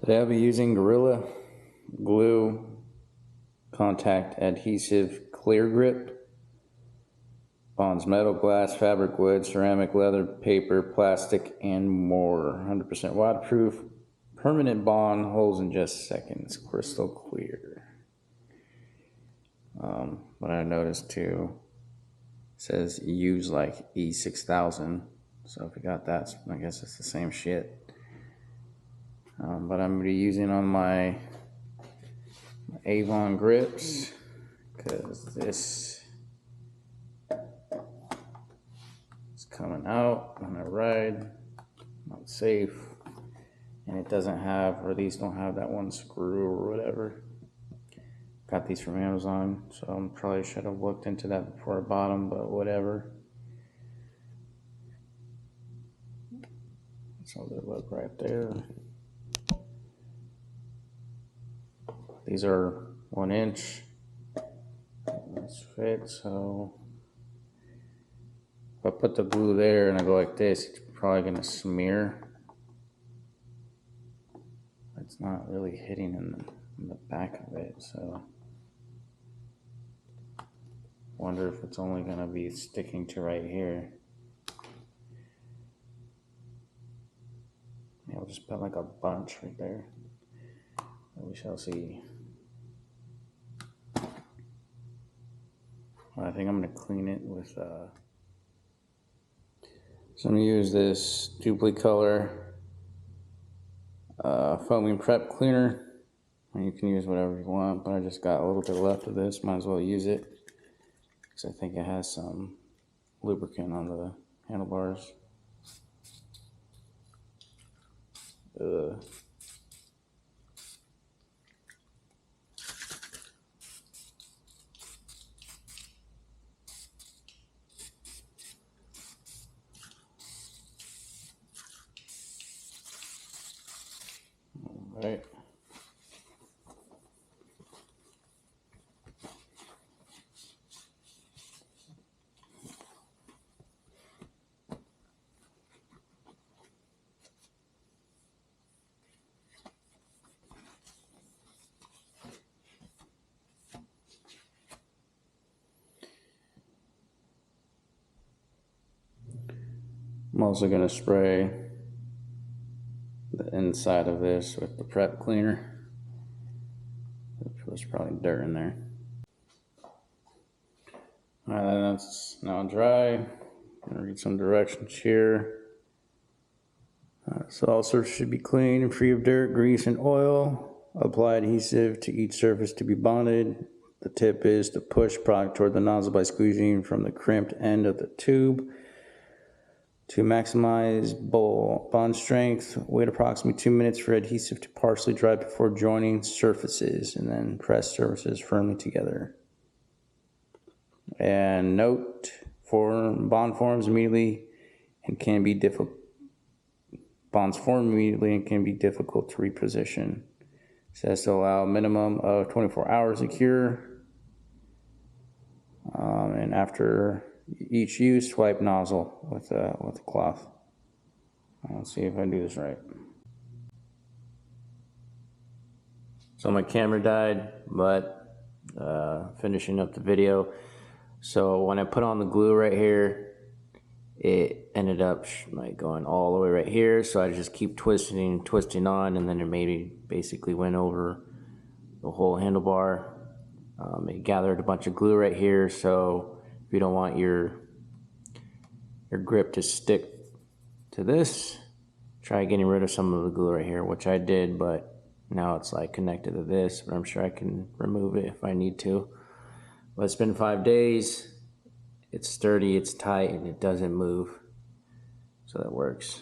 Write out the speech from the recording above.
Today I'll be using Gorilla Glue Contact Adhesive Clear Grip. Bonds metal, glass, fabric, wood, ceramic, leather, paper, plastic, and more. 100% waterproof. Permanent bond, holds in just seconds. Crystal clear. What I noticed too, says use like E6000. So if you got that, I guess it's the same shit. But I'm going to be using on my Avon grips because this is coming out when I ride. Not safe, and it doesn't have, or these don't have that one screw or whatever. Got these from Amazon, so I probably should have looked into that before I bought them, but whatever. That's how they look right there. These are 1 inch. Let's fit, so if I put the glue there and I go like this, it's probably gonna smear. It's not really hitting in the back of it, so wonder if it's only gonna be sticking to right here. Yeah, I'll just put like a bunch right there. We shall see. I think I'm going to clean it with, so I'm going to use this Duplicolor foaming prep cleaner. And you can use whatever you want, but I just got a little bit left of this, might as well use it, because I think it has some lubricant on the handlebars. Right. I'm also going to spray the inside of this with the prep cleaner. There's probably dirt in there. Alright, that's now dry. I'm going to read some directions here. So all surfaces should be clean and free of dirt, grease, and oil. Apply adhesive to each surface to be bonded. The tip is to push product toward the nozzle by squeezing from the crimped end of the tube. To maximize bond strength, wait approximately 2 minutes for adhesive to partially dry before joining surfaces, and then press surfaces firmly together. And note, bond forms immediately and can be difficult. Bonds form immediately and can be difficult to reposition. It says to allow a minimum of 24 hours to cure. And after each use, wipe nozzle with a cloth. Let's see if I do this right. So my camera died, but finishing up the video. So when I put on the glue right here, it ended up like going all the way right here. So I just keep twisting on, and then it basically went over the whole handlebar. It gathered a bunch of glue right here, so if you don't want your grip to stick to this, try getting rid of some of the glue right here, which I did, but now it's like connected to this, but I'm sure I can remove it if I need to. But it's been 5 days. It's sturdy, it's tight, and it doesn't move, so that works.